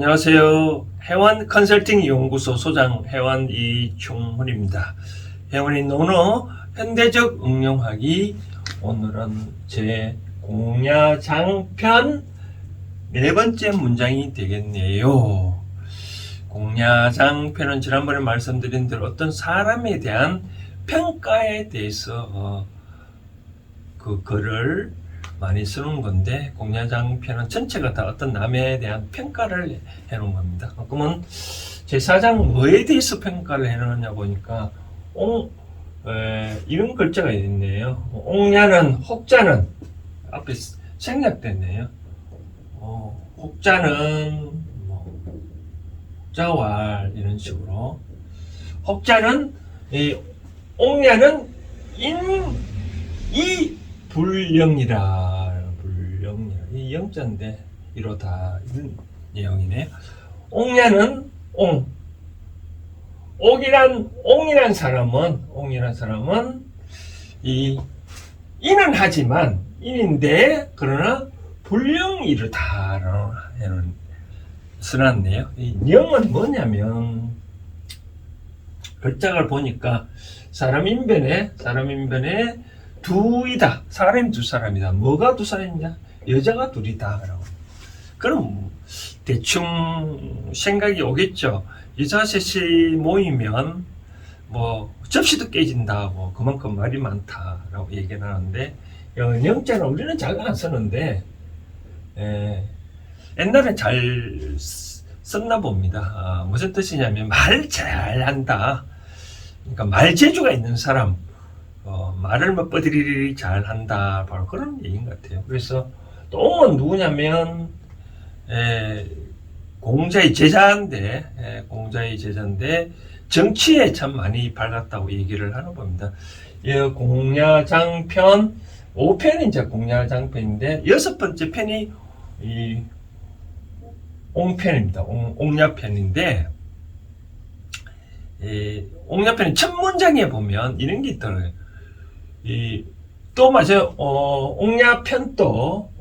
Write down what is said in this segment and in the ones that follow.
안녕하세요. 해원 컨설팅 연구소 소장 해원 이충훈입니다. 해원이 논어 현대적 응용하기, 오늘은 제 공야장편 네 번째 문장이 되겠네요. 공야장편은 지난번에 말씀드린 대로 어떤 사람에 대한 평가에 대해서 그 글을 많이 쓰는 건데, 공야장편은 전체가 다 어떤 남에 대한 평가를 해놓은 겁니다. 그러면 제4장 뭐에 대해서 평가를 해놓느냐 보니까 이런 글자가 있네요. 옥냐는, 혹자는 앞에 생략됐네요. 혹자는 혹자왈 이런 식으로, 혹자는 옥냐는 이 불령이라, 이 영자인데 이러다 이런 내용이네요. 옥냐는 옥이란 사람은 이는 하지만 인인데 그러나 불령이 이르다라는 써놨네요. 이 영은 뭐냐면, 글자를 보니까 사람인변에 두이다. 사람이 두 사람이다. 뭐가 두 사람이냐? 여자가 둘이다. 그럼 대충 생각이 오겠죠. 여자 셋이 모이면 접시도 깨진다고, 그만큼 말이 많다라고 얘기를 하는데, 영자는 우리는 잘 안 쓰는데 옛날에 잘 썼나 봅니다. 무슨 뜻이냐면 말 잘한다. 그러니까 말 재주가 있는 사람, 말을 뻗으리리 잘한다, 바로 그런 얘기인 것 같아요. 그래서 또 옹은 누구냐면 공자의 제자인데, 정치에 참 많이 밝았다고 얘기를 하는 겁니다. 공야장편 5편이 이제 공야장편인데, 6번째 편이 이 옹편입니다. 옹야편인데, 옹야편의 첫 문장에 보면 이런 게 있더라고요. 또 맞아요. 옹야편도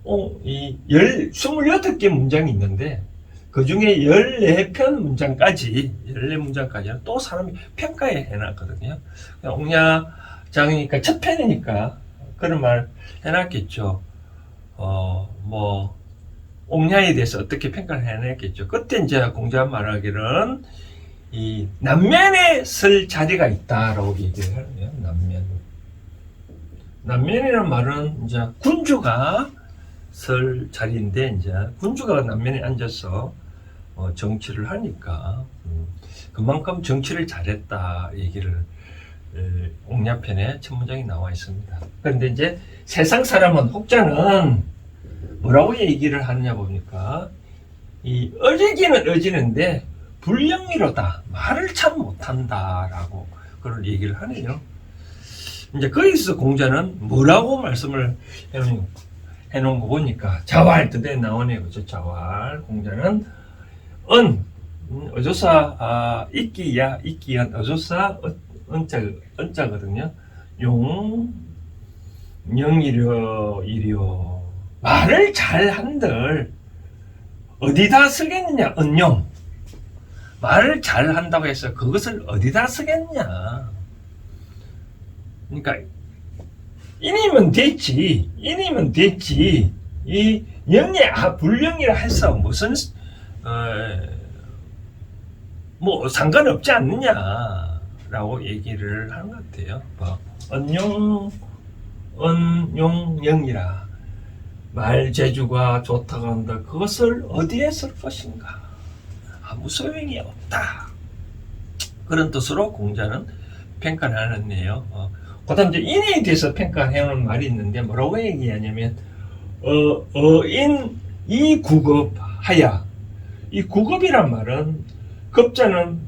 28개 문장이 있는데, 그 중에 14문장까지는 또 사람이 평가해 해놨거든요. 옹야장이니까 첫 편이니까 그런 말 해놨겠죠. 옥냐에 대해서 어떻게 평가를 해냈겠죠. 그때 이제 공자가 말하기는 이 남면에 쓸 자리가 있다라고 얘기를 하네요. 남면이라는 말은 이제 군주가 쓸 자리인데, 이제 군주가 남면에 앉아서 정치를 하니까 그만큼 정치를 잘했다 얘기를 옥냐편에 첫 문장이 나와 있습니다. 그런데 이제 세상 사람은, 혹자는 뭐라고 얘기를 하느냐 보니까, 이 어리기는 어지는데 불령이로다, 말을 참 못한다라고 그런 얘기를 하네요. 이제 거기서 공자는 뭐라고 말씀을 해놓은 거 보니까 자왈 뜻에 나오네요. 그죠? 자왈. 공자는 어조사 있기연 어조사 은자거든요. 영이려 말을 잘한들 어디다 쓰겠느냐? 은용. 말을 잘한다고 해서 그것을 어디다 쓰겠냐? 그러니까 인이면 됐지. 이 영의 불령이라 해서 무슨 상관없지 않느냐라고 얘기를 하는 것 같아요. 은용영이라 말 재주가 좋다고 한다. 그것을 어디에 쓸 것인가? 아무 소용이 없다. 그런 뜻으로 공자는 평가를 하는데요. 그 다음 이제 인에 대해서 평가를 해오는 말이 있는데, 뭐라고 얘기하냐면, 이 구급하야. 이 구급이란 말은, 급자는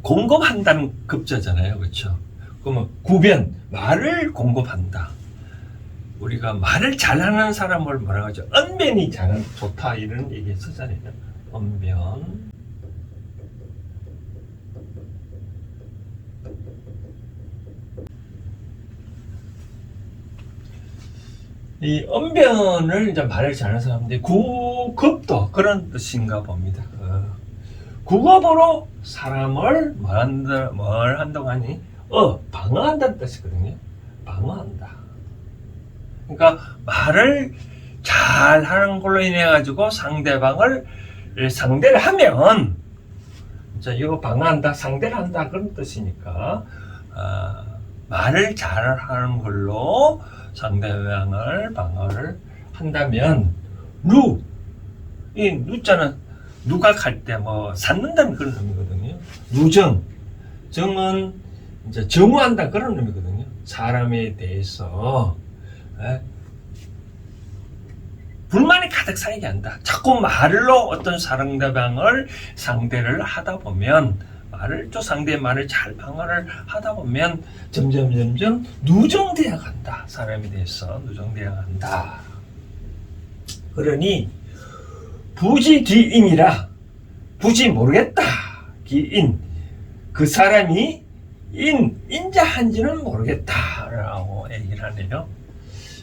공급한다는 급자잖아요. 그렇죠? 그러면 구변, 말을 공급한다. 우리가 말을 잘하는 사람을 뭐라고 하죠? 언변이 좋다, 이런 얘기 쓰잖아요. 언변. 이 언변을 이제 말을 잘하는 사람인데 구급도 그런 뜻인가 봅니다. 구급으로 사람을 뭘 한다고 하니? 방어한다는 뜻이거든요. 방어한다. 그러니까 말을 잘 하는 걸로 인해 가지고 상대를 하면 이거 방어한다, 상대를 한다 그런 뜻이니까 말을 잘 하는 걸로 상대방을 방어를 한다면 이 누자는 누각할 때 뭐 쌓는다는 그런 의미거든요. 정은 이제 정화한다 그런 의미거든요. 사람에 대해서 불만이 가득 쌓이게 한다. 자꾸 말로 어떤 상대를 하다 보면 상대의 말을 잘 방어를 하다 보면 점점 누정되어 간다. 사람에 대해서 누정되어 간다. 그러니 부지기인이라 부지 모르겠다. 기인 그 사람이 인자한지는 모르겠다라고 얘기를 하네요.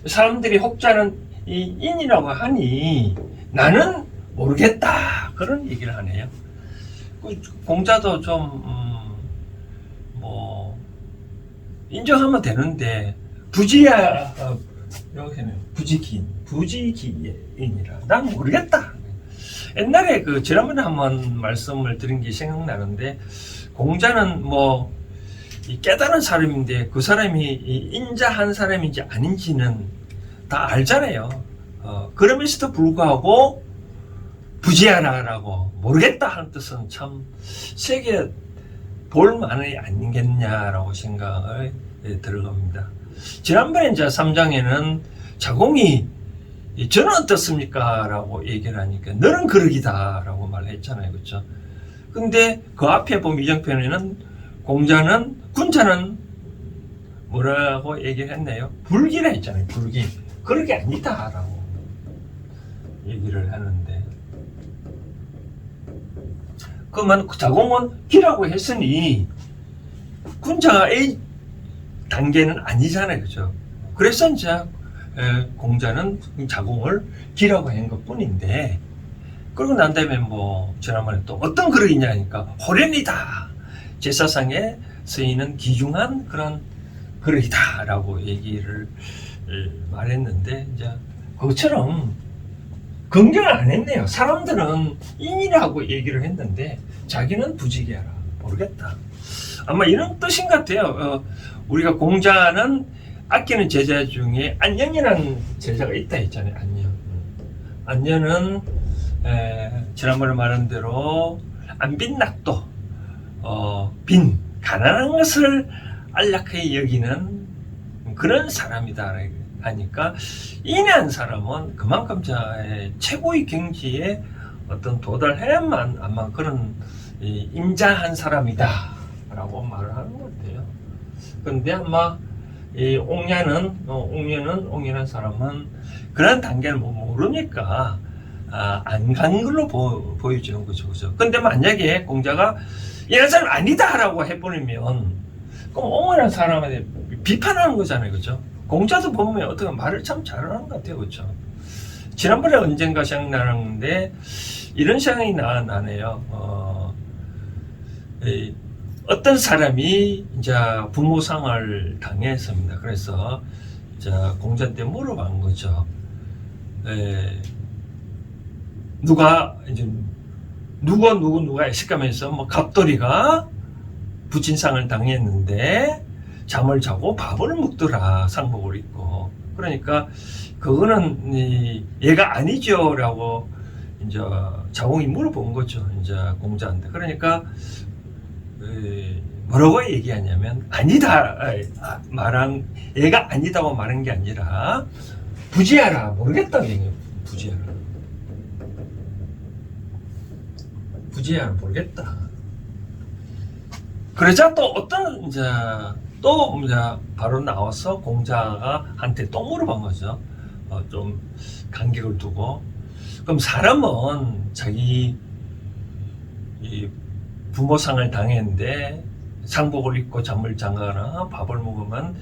사람들이 혹자는 이 인이라고 하니 나는 모르겠다 그런 얘기를 하네요. 공자도 좀 인정하면 되는데 여기는 부지기인이라 난 모르겠다. 옛날에 지난번에 한번 말씀을 드린 게 생각나는데 공자는 이 깨달은 사람인데 그 사람이 인자한 사람인지 아닌지는 다 알잖아요. 그러면서도 불구하고 부지하라라고 모르겠다 하는 뜻은 참 세계 볼만이 아니겠냐라고 생각을 들어갑니다. 지난번에 이제 3장에는 자공이 저는 어떻습니까? 라고 얘기를 하니까 너는 그러기다 라고 말했잖아요. 그렇죠? 근데 그 앞에 보면 이정편에는 군자는 뭐라고 얘기를 했나요? 불기라 했잖아요. 불기. 그렇게 아니다 라고 얘기를 하는데 그러면 자공은 기라고 했으니 군자가 A 단계는 아니잖아요. 그렇죠? 그래서 이제 공자는 자공을 기라고 한 것 뿐인데 그러고 난 다음에 지난번에 또 어떤 그릇이냐 하니까 호련이다. 제사상에 쓰이는 귀중한 그런 그릇이다 라고 얘기를 말했는데 이제 그것처럼 긍정을 안 했네요. 사람들은 인이라고 얘기를 했는데 자기는 부지기하라. 모르겠다. 아마 이런 뜻인 것 같아요. 우리가 공자는 아끼는 제자 중에 안녕이라는 제자가 있다 했잖아요. 안녕은 지난번에 말한 대로 안빈낙도 가난한 것을 안락하게 여기는 그런 사람이다 하니까 인한 사람은 그만큼 최고의 경지에 도달해야만 아마 그런 인자한 사람이다 라고 말을 하는 것 같아요. 그런데 아마 이 옥녀는 사람은 그런 단계를 모르니까 안 간 걸로 보여지는 거죠. 그죠? 근데 만약에 공자가 이런 사람 아니다 라고 해버리면 그럼 옥녀라는 사람한테 비판하는 거잖아요. 그죠? 공자도 보면 어떻게 말을 참 잘하는 것 같아요. 그죠? 지난번에 언젠가 생각나는데 이런 생각이 나네요. 어떤 사람이 이제 부모상을 당했습니다. 그래서 공자한테 물어본 거죠. 누가 있을까면서 갑돌이가 부친상을 당했는데 잠을 자고 밥을 먹더라. 상복을 입고. 그러니까 그거는 얘가 아니죠 라고 이제 자공이 물어본 거죠. 이제 공자한테. 그러니까 뭐라고 얘기하냐면 아니다 얘가 아니다고 말한 게 아니라 부지하라. 모르겠다고 얘기해요. 부지하라. 모르겠다. 그러자 또 어떤 바로 나와서 공자가 한테 또 물어본 거죠. 좀 간격을 두고. 그럼 사람은 자기 부모상을 당했는데 상복을 입고 잠을 자거나 밥을 먹으면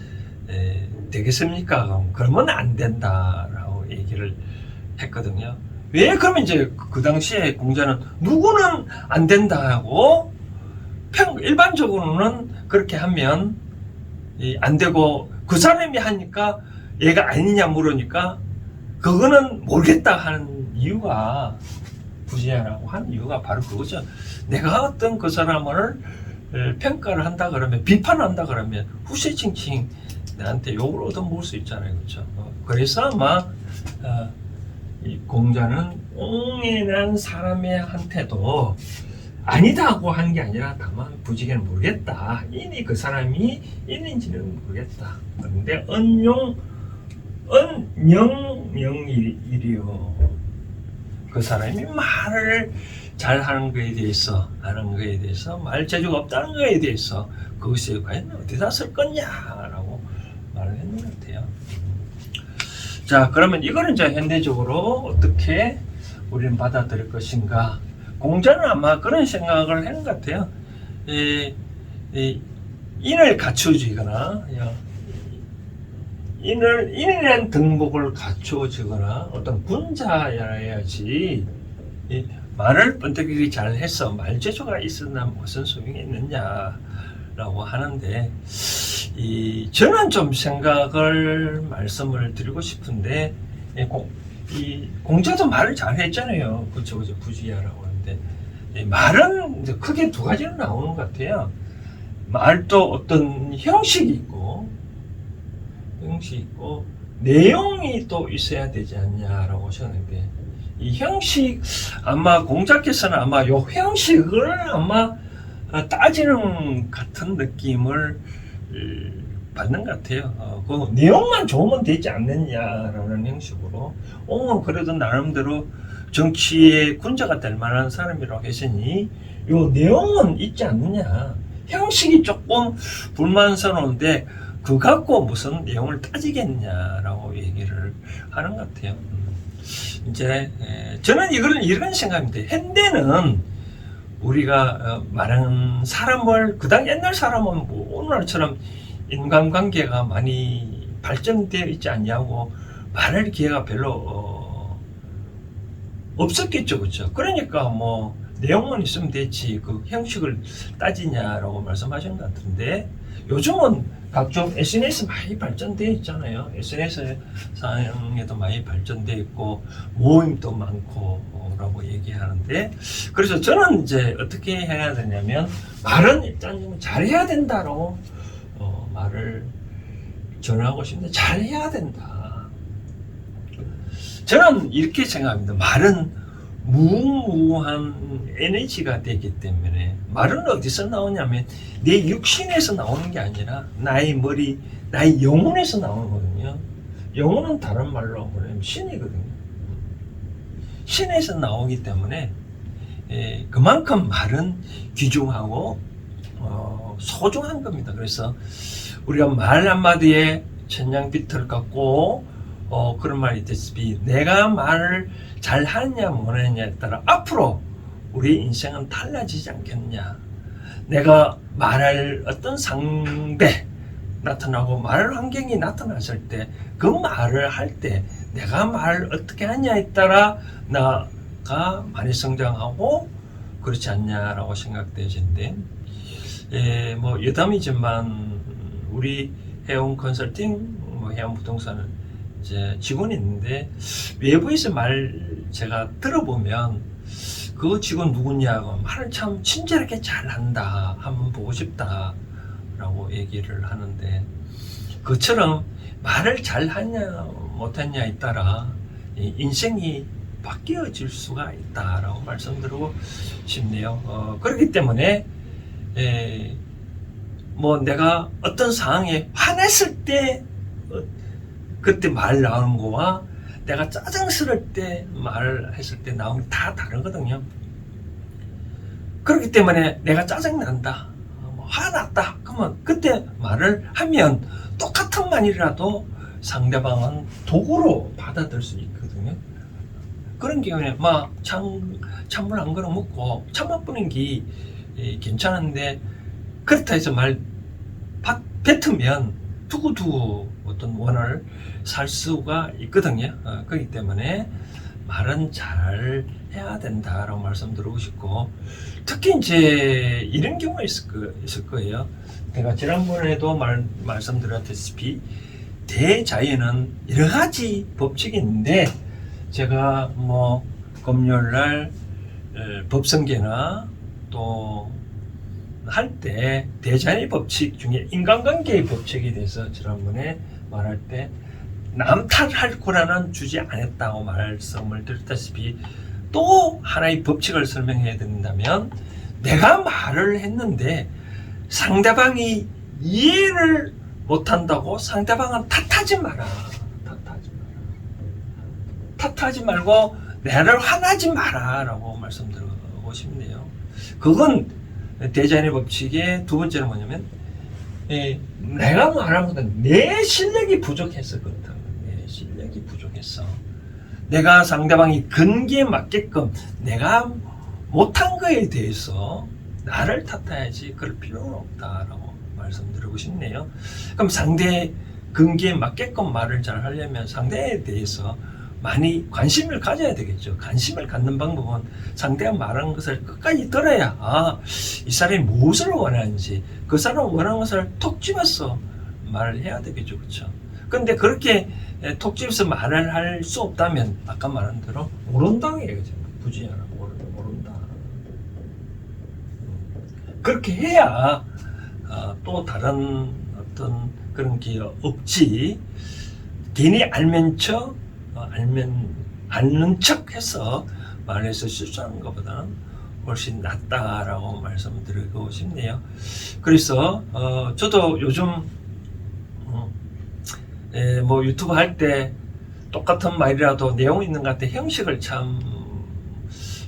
되겠습니까? 그러면 안 된다라고 얘기를 했거든요. 왜 그러면 이제 그 당시에 공자는 누구는 안 된다 하고 일반적으로는 그렇게 하면 안 되고 그 사람이 하니까 얘가 아니냐 물으니까 그거는 모르겠다 하는 이유가 부지하라고 하는 이유가 바로 그거죠. 내가 어떤 그 사람을 평가를 한다 그러면 비판한다 그러면 후세칭칭 나한테 욕을 얻어먹을 수 있잖아요. 그렇죠? 그래서 아마 이 공자는 옹연한 사람한테도 아니다고 하는 게 아니라 다만 부지게는 모르겠다. 이니 그 사람이 있는지는 모르겠다. 그런데 은영명이리요. 그 사람이 말을 잘하는 거에 대해서 말 재주가 없다는 거에 대해서 그것이 과연 어디다 쓸 거냐라고 말을 했는 것 같아요. 자, 그러면 이거는 이제 현대적으로 어떻게 우리는 받아들일 것인가? 공자는 아마 그런 생각을 하는 것 같아요. 인을 갖추어지거나 인이라는 등복을 갖추어지거나 어떤 군자여야지 말을 번뜩이기 잘해서 말재주가 있으나 무슨 소용이 있느냐라고 하는데 저는 좀 생각을 말씀을 드리고 싶은데 공자도 말을 잘했잖아요. 그쵸 부지야라고 하는데 말은 이제 크게 두 가지로 나오는 것 같아요. 말도 어떤 형식이 있고 내용이 또 있어야 되지 않냐라고 생각하는데 이 형식 아마 공자께서는 아마 요 형식을 아마 따지는 같은 느낌을 받는 것 같아요. 그 내용만 좋으면 되지 않느냐라는 형식으로 그래도 나름대로 정치의 군자가 될 만한 사람이라고 했으니 요 내용은 있지 않느냐. 형식이 조금 불만스러운데 그거 갖고 무슨 내용을 따지겠냐라고 얘기를 하는 것 같아요. 이제 저는 이런 생각입니다. 현대는 우리가 말하는 사람을 그당 옛날 사람은 뭐 오늘날처럼 인간관계가 많이 발전되어 있지 않냐고 말할 기회가 별로 없었겠죠, 그렇죠? 그러니까 뭐 내용만 있으면 되지 그 형식을 따지냐라고 말씀하신 것 같은데 요즘은 각종 SNS 많이 발전되어 있잖아요. SNS 상에도 많이 발전되어 있고 모임도 많고 라고 얘기하는데 그래서 저는 이제 어떻게 해야 되냐면 말은 일단 잘해야 된다로 말을 전하고 싶은데 잘해야 된다. 저는 이렇게 생각합니다. 말은 무궁무한 에너지가 되기 때문에 말은 어디서 나오냐면 내 육신에서 나오는 게 아니라 나의 머리, 나의 영혼에서 나오거든요. 영혼은 다른 말로 뭐냐면 신이거든요. 신에서 나오기 때문에 그만큼 말은 귀중하고 소중한 겁니다. 그래서 우리가 말 한마디에 천냥빛을 갖고 그런 말이 있듯이 내가 말을 잘하느냐 못하느냐에 따라 앞으로 우리 인생은 달라지지 않겠냐. 내가 말할 어떤 상대 나타나고 말 환경이 나타났을 때 그 말을 할 때 내가 말을 어떻게 하냐에 따라 나가 많이 성장하고 그렇지 않냐라고 생각되는데 뭐 여담이지만 우리 해운 컨설팅 해운 부동산은 이제 직원이 있는데 외부에서 말 제가 들어보면 그 직원 누구냐고 말을 참 친절하게 잘한다 한번 보고 싶다 라고 얘기를 하는데 그처럼 말을 잘하냐 못하냐에 따라 인생이 바뀌어질 수가 있다라고 말씀드리고 싶네요. 그렇기 때문에 뭐 내가 어떤 상황에 화냈을 때 그때 말 나오는 거와 내가 짜증스러울 때 말을 했을 때 나오는 게 다 다르거든요. 그렇기 때문에 내가 짜증난다, 화났다, 그러면 그때 말을 하면 똑같은 말이라도 상대방은 도구로 받아들일 수 있거든요. 그런 경우에 막 찬물 안 걸어 먹고 찬밥 뿌린 게 괜찮은데 그렇다 해서 말 뱉으면 두고두고 어떤 원을 살 수가 있거든요. 그렇기 때문에 말은 잘 해야 된다라고 말씀드리고 싶고, 특히 이제 이런 경우가 있을 거예요. 제가 지난번에도 말씀드렸다시피 대자연은 여러 가지 법칙이 있는데, 제가 뭐 금요일날 법성계나 또 할 때 대자연의 법칙 중에 인간관계의 법칙에 대해서 지난번에 말할 때 남탓할 거라는 주지 않았다고 말씀을 드렸다시피, 또 하나의 법칙을 설명해야 된다면, 내가 말을 했는데 상대방이 이해를 못한다고 상대방은 탓하지 마라. 탓하지 말고 나를 화나지 마라 라고 말씀드리고 싶네요. 그건 대자연의 법칙의 두 번째는 뭐냐면, 내가 말한 것은 내 실력이 부족해서 그렇다. 내 실력이 부족해서. 내가 상대방이 근기에 맞게끔 내가 못한 거에 대해서 나를 탓해야지 그럴 필요는 없다라고 말씀드리고 싶네요. 그럼 상대의 근기에 맞게끔 말을 잘 하려면 상대에 대해서 많이 관심을 가져야 되겠죠. 관심을 갖는 방법은 상대가 말하는 것을 끝까지 들어야, 이 사람이 무엇을 원하는지, 그 사람 원하는 것을 톡 집어서 말을 해야 되겠죠. 그렇죠? 근데 그렇게 톡 집어서 말을 할 수 없다면 아까 말한 대로 모른다예요. 부지하라. 모른다. 그렇게 해야 또 다른 어떤 그런 게 없지. 괜히 아는 척 해서 말해서 실수하는 것보다는 훨씬 낫다라고 말씀드리고 싶네요. 그래서 저도 요즘 뭐 유튜브 할 때 똑같은 말이라도 내용 있는 것 같아 형식을 참 좀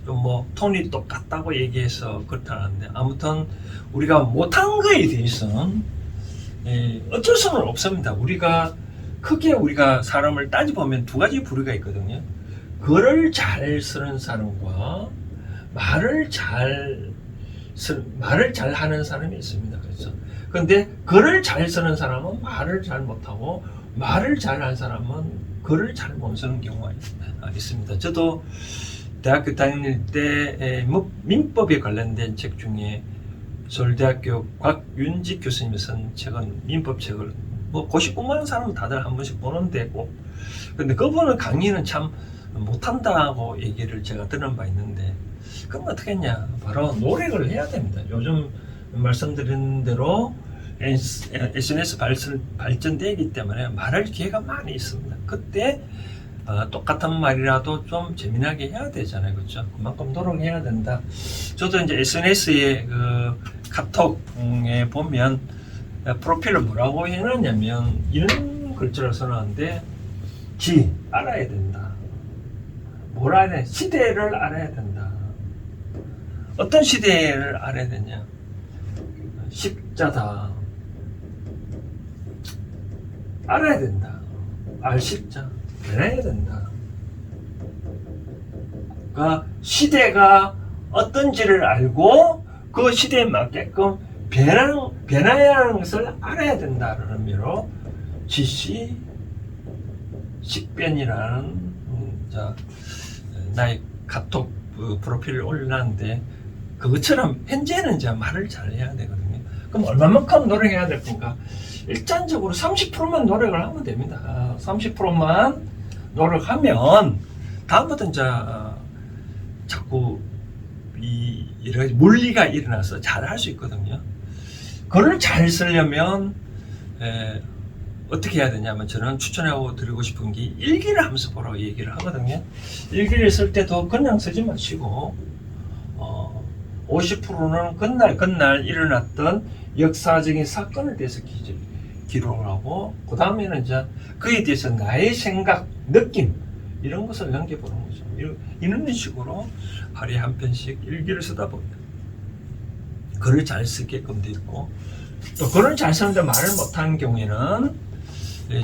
뭐 톤이 똑같다고 얘기해서 그렇다는데, 아무튼 우리가 못한 거에 대해서는 어쩔 수는 없습니다. 크게 우리가 사람을 따져보면 두 가지 부류가 있거든요. 글을 잘 쓰는 사람과 말을 잘 하는 사람이 있습니다. 그렇죠? 근데 글을 잘 쓰는 사람은 말을 잘 못하고, 말을 잘하는 사람은 글을 잘 못 쓰는 경우가 있습니다. 저도 대학교 다닐 때 민법에 관련된 책 중에 서울대학교 곽윤직 교수님이 쓴 책은 민법책을 뭐 고시 공부하는 사람은 다들 한 번씩 보는데 꼭. 근데 그분은 강의는 참 못한다고 얘기를 제가 들은 바 있는데, 그럼 어떻게 했냐? 바로 노력을 해야 됩니다. 요즘 말씀드린 대로 SNS 발전되기 때문에 말할 기회가 많이 있습니다. 그때 똑같은 말이라도 좀 재미나게 해야 되잖아요. 그렇죠? 그만큼 노력해야 된다. 저도 이제 SNS에 카톡에 보면 프로필을 뭐라고 해놨냐면 이런 글자를 써놨는데, 알아야 된다. 뭘 알아야 돼? 시대를 알아야 된다. 어떤 시대를 알아야 되냐? 십자다. 알아야 된다. 알십자. 변해야 된다. 그러니까 시대가 어떤지를 알고 그 시대에 맞게끔 변해야 하는 것을 알아야 된다는 의미로 지시 식변이라는 나의 카톡 프로필을 올려놨는데, 그것처럼 현재는 이제 말을 잘 해야 되거든요. 그럼 얼마만큼 노력해야 될 건가? 일반적으로 30%만 노력을 하면 됩니다. 30%만 노력하면 다음부터 이제 자꾸 여러 가지 물리가 일어나서 잘 할 수 있거든요. 글을 잘 쓰려면 어떻게 해야 되냐면, 저는 추천하고 드리고 싶은 게 일기를 하면서 보라고 얘기를 하거든요. 일기를 쓸 때도 그냥 쓰지 마시고 50%는 그날 일어났던 역사적인 사건에 대해서 기록을 하고, 그 다음에는 이제 그에 대해서 나의 생각, 느낌 이런 것을 남겨보는 거죠. 이런 식으로 하루에 한 편씩 일기를 쓰다 보면 글을 잘 쓰게끔 되어 있고, 또 글을 잘 쓰는데 말을 못하는 경우에는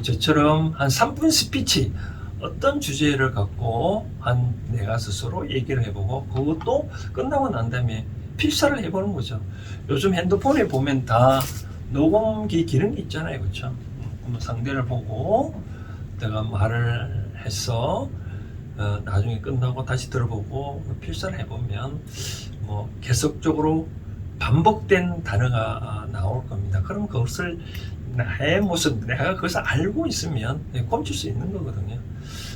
저처럼 한 3분 스피치, 어떤 주제를 갖고 내가 스스로 얘기를 해보고, 그것도 끝나고 난 다음에 필사를 해보는 거죠. 요즘 핸드폰에 보면 다 녹음기 기능이 있잖아요. 그렇죠? 뭐 상대를 보고 내가 말을 해서 나중에 끝나고 다시 들어보고 필사를 해보면 뭐 계속적으로 반복된 단어가 나올 겁니다. 그럼 그것을 나의 모습, 내가 그것을 알고 있으면 고칠 수 있는 거거든요.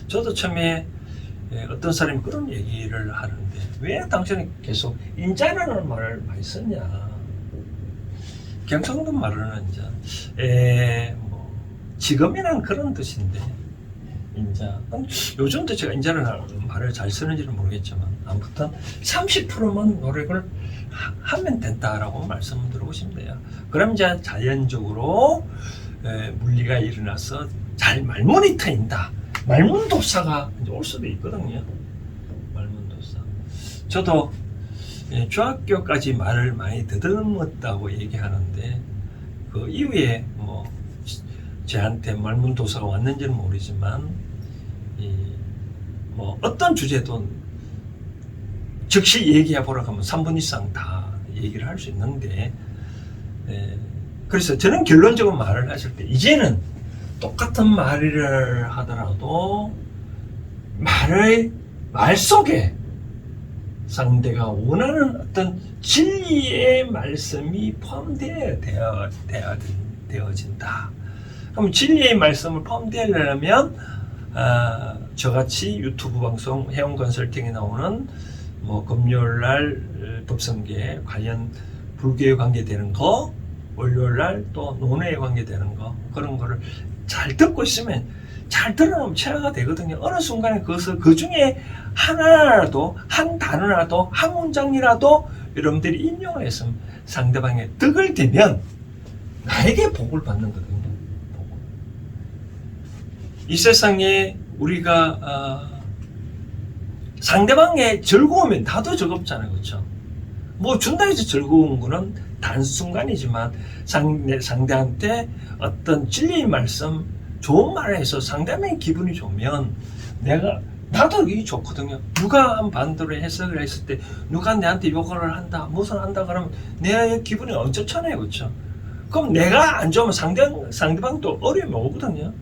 저도 처음에 어떤 사람이 그런 얘기를 하는데 왜 당신이 계속 인자라는 말을 많이 썼냐. 경상도 말로는 이제 뭐 지금이란 그런 뜻인데 인자. 요즘도 제가 인자라는 말을 잘 쓰는지는 모르겠지만 아무튼 30%만 노력을 하면 된다라고 말씀을 드리고 싶네요. 그럼 이제 자연적으로 물리가 일어나서 잘 말문이 트인다. 말문도사가 이제 올 수도 있거든요. 말문도사. 저도 중학교까지 말을 많이 더듬었다고 얘기하는데 그 이후에 뭐 저한테 말문도사가 왔는지는 모르지만 뭐 어떤 주제도 즉시 얘기해 보라고 하면 3분 이상 다 얘기를 할 수 있는데 그래서 저는 결론적으로 말을 하실 때 이제는 똑같은 말을 하더라도 말 속에 상대가 원하는 어떤 진리의 말씀이 포함되어진다. 그럼 진리의 말씀을 포함되려면 저같이 유튜브 방송 해운 컨설팅에 나오는 뭐 금요일날 법성계 관련 불교에 관계되는 거, 월요일날 또 논회에 관계되는 거 그런 거를 잘 듣고 있으면 잘 들어놓으면 체화가 되거든요. 어느 순간에 그것을 그 중에 하나라도 한 단어라도 한 문장이라도 여러분들이 인용을 했으면 상대방의 덕을 대면 나에게 복을 받는 거거든요. 복을. 이 세상에 우리가 상대방의 즐거우면 나도 즐겁잖아요. 그렇죠? 뭐 준다 해서 즐거운 거는 단순간이지만 상대한테 어떤 진리의 말씀 좋은 말을 해서 상대방의 기분이 좋으면 나도 이게 좋거든요. 누가 한 반대로 해석을 했을 때 누가 내한테 욕을 한다 무슨 한다 그러면 내 기분이 안 좋잖아요. 그렇죠? 그럼 내가 안 좋으면 상대방도 어려움이 오거든요.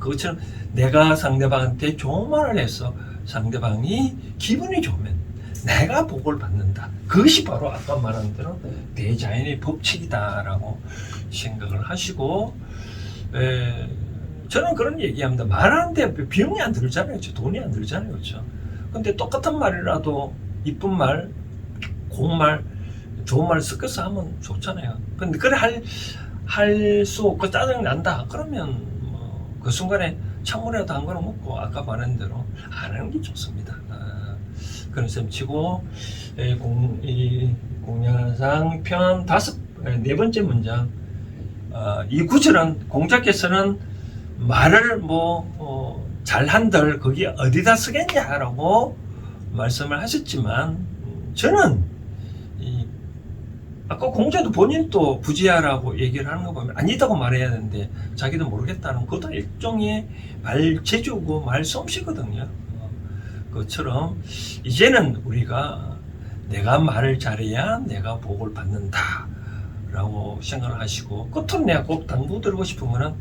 그것처럼 내가 상대방한테 좋은 말을 해서 상대방이 기분이 좋으면 내가 복을 받는다. 그것이 바로 아까 말한 대로 대자연의 법칙이다라고 생각을 하시고 저는 그런 얘기합니다. 말하는데 비용이 안 들잖아요. 돈이 안 들잖아요. 그렇죠? 근데 똑같은 말이라도 이쁜 말, 고운 말, 좋은 말 섞어서 하면 좋잖아요. 근데 그래 할 수 없고 짜증 난다. 그러면 뭐 그 순간에 찬물이라도 한 그릇 먹고 아까 말한 대로 안 하는 게 좋습니다. 그런 셈 치고 공야상 편 네 번째 문장 이 구절은 공자께서는 말을 잘한들 거기 어디다 쓰겠냐라고 말씀을 하셨지만 저는 아까 공자도 본인도 부지하라고 얘기를 하는 거 보면 아니다고 말해야 되는데 자기도 모르겠다는 그것도 일종의 말 재주고 말 솜씨거든요. 그것처럼 이제는 우리가 내가 말을 잘해야 내가 복을 받는다 라고 생각을 하시고 끝으로 내가 꼭 당부드리고 싶은 거는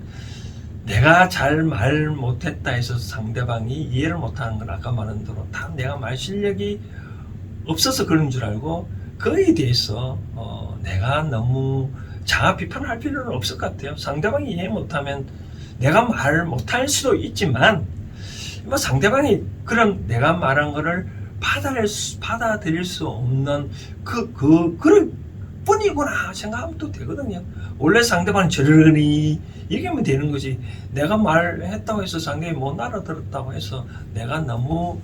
내가 잘 말 못했다 해서 상대방이 이해를 못하는 건 아까 말한 대로 다 내가 말 실력이 없어서 그런 줄 알고 그에 대해서 내가 너무 자아 비판할 필요는 없을 것 같아요. 상대방이 이해 못하면 내가 말 못할 수도 있지만 뭐 상대방이 그런 내가 말한 거를 받아들일 수 없는 그런 뿐이구나 생각하면 또 되거든요. 원래 상대방은 저러니 얘기하면 되는 거지. 내가 말했다고 해서 상대방이 못 알아들었다고 해서 내가 너무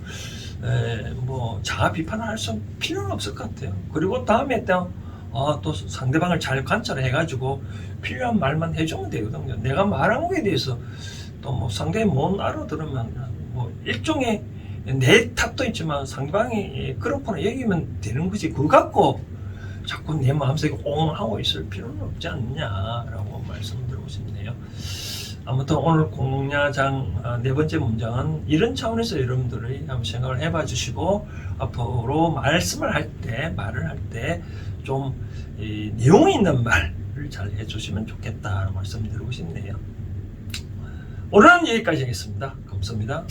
자아 비판을 할 수 필요는 없을 것 같아요. 그리고 다음에 또 상대방을 잘 관찰해 가지고 필요한 말만 해주면 되거든요. 내가 말한 거에 대해서 또 뭐 상대방이 못 알아들으면 뭐 일종의 내 탓도 있지만 상대방이 그렇구나 얘기하면 되는 거지. 그거 갖고 자꾸 내 마음속에 옹하고 있을 필요는 없지 않냐라고 말씀드리고 싶네요. 아무튼 오늘 공야장 네 번째 문장은 이런 차원에서 여러분들이 한번 생각을 해봐 주시고 앞으로 말을 할 때 좀 내용 있는 말을 잘 해주시면 좋겠다는 말씀드리고 싶네요. 오늘은 여기까지 하겠습니다. 감사합니다.